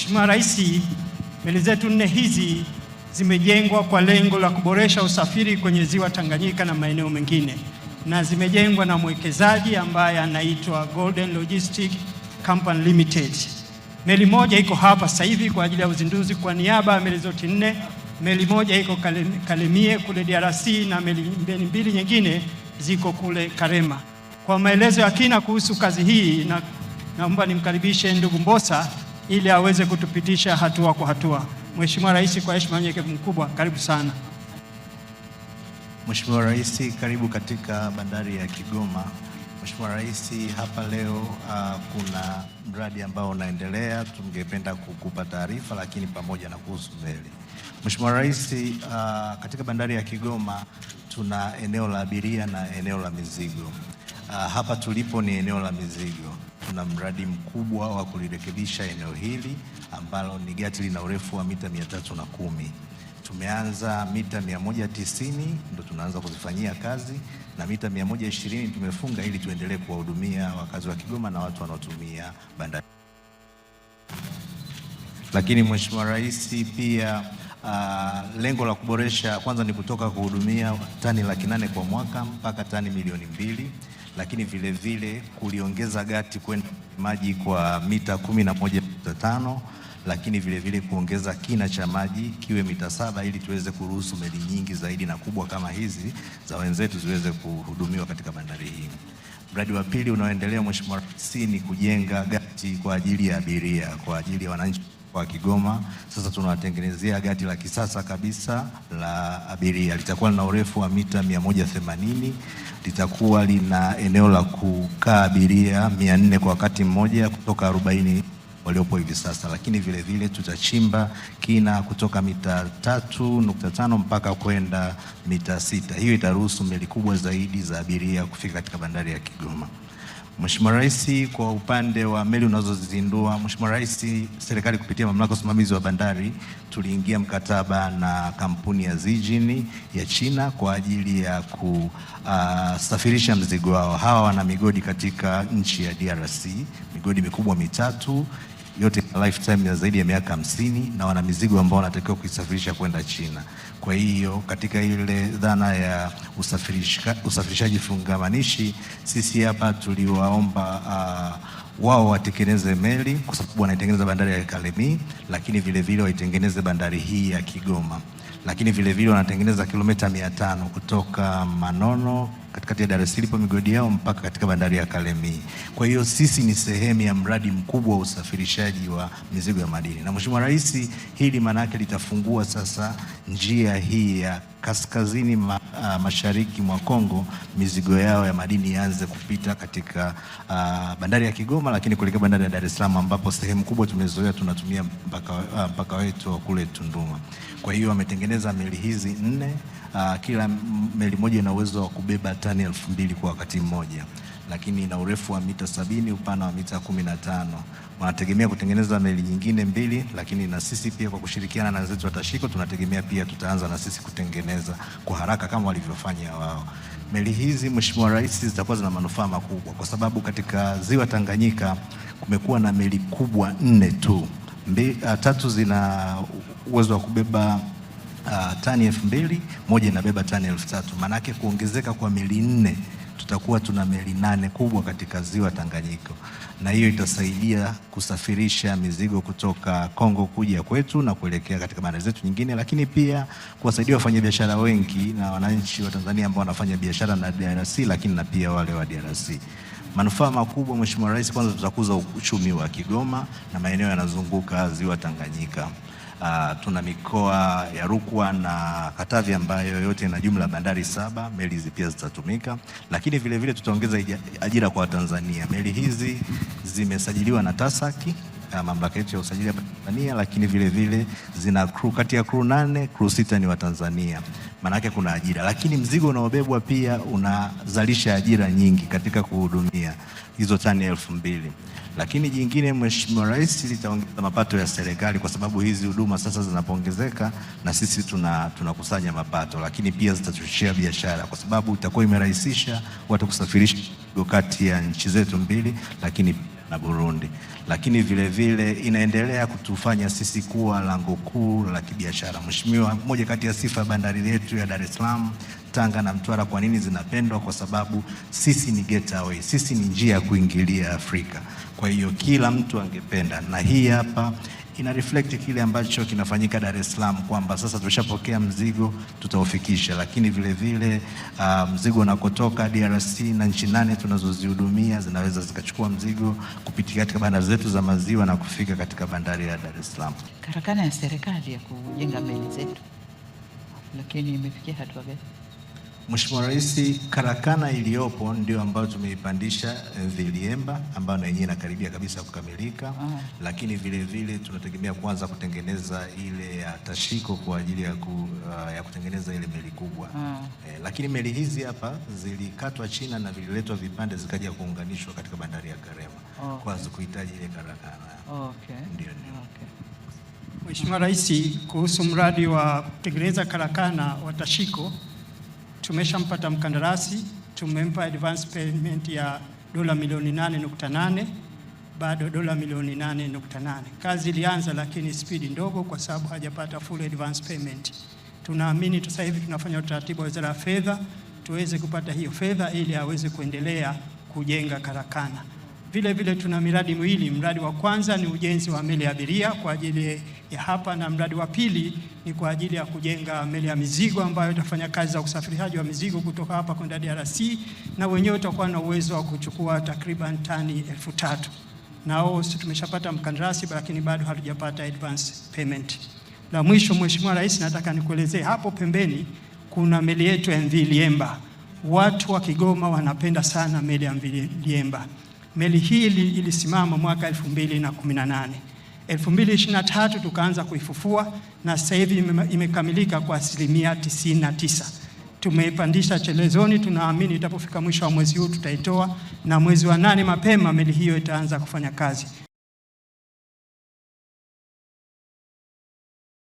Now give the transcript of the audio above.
Mheshimiwa Rais, meli zetu 4 hizi zimejengwa kwa lengo la kuboresha usafiri kwenye ziwa Tanganyika na maeneo mengine, na zimejengwa na mwekezaji ambaye anaitwa Golden Logistic Company Limited. Meli moja iko hapa sasa hivi kwa ajili ya uzinduzi kwa niaba ya meli zote 4. Meli moja iko Kalemie kule DRC na meli mbili nyingine ziko kule Karema. Kwa maelezo ya kina kuhusu kazi hii, naomba nimkaribishe ndugu Mbosa ili aweze kutupitisha hatua kwa hatua. Mheshimiwa Rais, kwa heshima na unyenyekevu mkubwa, karibu sana. Mheshimiwa Rais, karibu katika bandari ya Kigoma. Mheshimiwa Rais, hapa leo kuna mradi ambao unaendelea, tungependa kukupa taarifa, lakini pamoja na kuhusu meli. Mheshimiwa Rais, katika bandari ya Kigoma tuna eneo la abiria na eneo la mizigo. Hapa tulipo ni eneo la mizigo. Tuna mradi mkubwa wa kulirekebisha eneo hili ambalo ni gati lina urefu wa mita 310. Tumeanza mita 190 ndo tunaanza kuzifanyia kazi, na mita 120 tumefunga ili tuendelee kuwahudumia wakazi wa Kigoma na watu wanaotumia bandari. Lakini Mheshimiwa Rais, pia lengo la kuboresha kwanza ni kutoka kuhudumia tani 800,000 kwa mwaka mpaka tani 2,000,000, lakini vile vile kuliongeza gati kwenda maji kwa mita 11.5, lakini vile vile kuongeza kina cha maji kiwe mita 7 ili tuweze kuruhusu meli nyingi zaidi na kubwa kama hizi za wenzetu ziweze kuhudumiwa katika bandari hii. Mradi wa pili unaoendelea Mheshimiwa Rais ni kujenga gati kwa ajili ya abiria, kwa ajili ya wananchi wa Kigoma. Sasa tunawatengenezea gati la kisasa kabisa la abiria. Litakuwa lina urefu wa mita 180, litakuwa lina eneo la kukaa abiria 400 kwa wakati mmoja kutoka 40 waliopo hivi sasa, lakini vile vile tutachimba kina kutoka mita 3.5 mpaka kwenda mita 6. Hiyo itaruhusu meli kubwa zaidi za abiria kufika katika bandari ya Kigoma. Mheshimiwa Rais, kwa upande wa meli unazozizindua, Mheshimiwa Rais, serikali kupitia mamlaka ya usimamizi wa bandari tuliingia mkataba na kampuni ya Zijin ya China kwa ajili ya kusafirisha mzigo wao. Hawa wana migodi katika nchi ya DRC, migodi mikubwa mitatu, yote lifetime ya zaidi ya miaka 50, na wana mizigo ambao wanatakiwa kuisafirisha kwenda China. Kwa hiyo katika ile dhana ya usafirishaji fungamanishi, sisi hapa tuliwaomba wao watengeneze meli kwa sababu wanaitengeneza bandari ya Kalemie, lakini vile vile waitengeneze bandari hii ya Kigoma. Lakini vile vile wanatengeneza kilomita 500 kutoka Manono katikati ya Dar es Salaam migodi yao mpaka katika bandari ya Kalemie. Kwa hiyo sisi ni sehemu ya mradi mkubwa wa usafirishaji wa mizigo ya madini. Na Mheshimiwa Rais, hili maana yake litafungua sasa njia hii ya kaskazini mashariki mwa Kongo, mizigo yao ya madini ianze kupita katika bandari ya Kigoma, lakini kuelekea bandari ya Dar es Salaam ambapo sehemu kubwa tumezoea tunatumia mpaka wetu wa kule Tunduma. Kwa hiyo wametengeneza meli hizi 4. Kila meli moja ina uwezo wa kubeba tani 2,000 kwa wakati mmoja, lakini ina urefu wa mita 70, upana wa mita 15. Wanategemea kutengeneza meli nyingine 2, lakini na sisi pia kwa kushirikiana na wenzetu wa Tashiko tunategemea pia tutaanza na sisi kutengeneza kwa haraka kama walivyofanya wao. Meli hizi Mheshimiwa Rais, zitakuwa zina manufaa makubwa kwa sababu katika ziwa Tanganyika kumekuwa na meli kubwa 4 tu. 3 zina uwezo wa kubeba tani 2,000, moja inabeba tani 3,000. Maana yake kuongezeka kwa meli 4 tutakuwa tuna meli 8 kubwa katika ziwa Tanganyika, na hiyo itasaidia kusafirisha mizigo kutoka Kongo kuja kwetu na kuelekea katika bandari zetu nyingine, lakini pia kuwasaidia wafanyabiashara wengi na wananchi wa Tanzania ambao wanafanya biashara na DRC, lakini na pia wale wa DRC. Manufaa makubwa Mheshimiwa Rais, kwanza tutakuza uchumi wa Kigoma na maeneo yanazunguka ziwa Tanganyika. Tuna mikoa ya Rukwa na Katavi ambayo yote ina jumla bandari 7, meli hizi pia zitatumika, lakini vile vile tutaongeza ajira kwa Tanzania. Meli hizi zimesajiliwa na TASAC, mamlaka yetu ya usajili hapa Tanzania, lakini vile vile zina crew, kati ya crew 8, crew 6 ni wa Tanzania. Maana yake kuna ajira, lakini mzigo unaobebwa pia unazalisha ajira nyingi katika kuhudumia hizo tani 2,000. Lakini jingine Mheshimiwa Rais, litaongeza mapato ya serikali kwa sababu hizi huduma sasa zinapoongezeka na sisi tunakusanya mapato, lakini pia zitachochea biashara kwa sababu itakuwa imerahisisha watu kusafirisha kati ya nchi zetu mbili, lakini na Burundi, lakini vile vile inaendelea kutufanya sisi kuwa lango kuu la kibiashara. Mheshimiwa, moja kati ya sifa ya bandari yetu ya Dar es Salaam, Tanga na Mtwara kwa nini zinapendwa? Kwa sababu sisi ni gateway, sisi ni njia ya kuingilia Afrika. Kwa hiyo kila mtu angependa, na hii hapa ina reflect kile ambacho kinafanyika Dar es Salaam, kwamba sasa tushapokea mzigo tutaufikisha, lakini vile vile mzigo unakotoka DRC na nchi 8 tunazozihudumia zinaweza zikachukua mzigo kupitia katika bandari zetu za maziwa na kufika katika bandari ya Dar es Salaam. Karakana ya serikali ya kujenga meli zetu, lakini imefikia hatua gani? Mheshimiwa Rais, karakana iliyopo ndio ambayo tumeipandisha Viliemba, ambayo na yenyewe inakaribia kabisa kukamilika. Lakini vile vile tunategemea kuanza kutengeneza ile ya Tashiko kwa ajili ya kutengeneza ile meli kubwa. Lakini meli hizi hapa zilikatwa China na vililetwa vipande zikaja kuunganishwa katika bandari ya Karema. Kwa kuhitaji ile karakana. Ndio. Mheshimiwa Rais, kuhusu mradi wa kutengeneza karakana wa Tashiko, tumeshampata mkandarasi, tumempa advance payment ya dola milioni 8.8, bado dola milioni 8.8. Kazi ilianza lakini spidi ndogo kwa sababu hajapata full advance payment. Tunaamini sasa hivi tunafanya utaratibu wa Wizara ya Fedha tuweze kupata hiyo fedha ili aweze kuendelea kujenga karakana. Vile vile tuna miradi miwili. Mradi wa kwanza ni ujenzi wa meli ya abiria kwa ajili ya hapa, na mradi wa pili ni kwa ajili ya kujenga meli ya mizigo ambayo itafanya kazi za usafirishaji wa mizigo kutoka hapa kwenda DRC, na wenyewe utakuwa na uwezo wa kuchukua takriban tani 3,000. Nao tumeshapata mkandarasi lakini bado hatujapata advance payment. La mwisho, Mheshimiwa Rais, nataka nikuelezee hapo pembeni kuna meli yetu ya MV Liemba. Watu wa Kigoma wanapenda sana meli ya MV Liemba. Meli hii ilisimama mwaka 2018. 2023 tukaanza kuifufua na sasa hivi imekamilika kwa 99%. Tumeipandisha chelezoni, tunaamini itapofika mwisho wa mwezi huu tutaitoa, na mwezi wa 8 mapema meli hiyo itaanza kufanya kazi.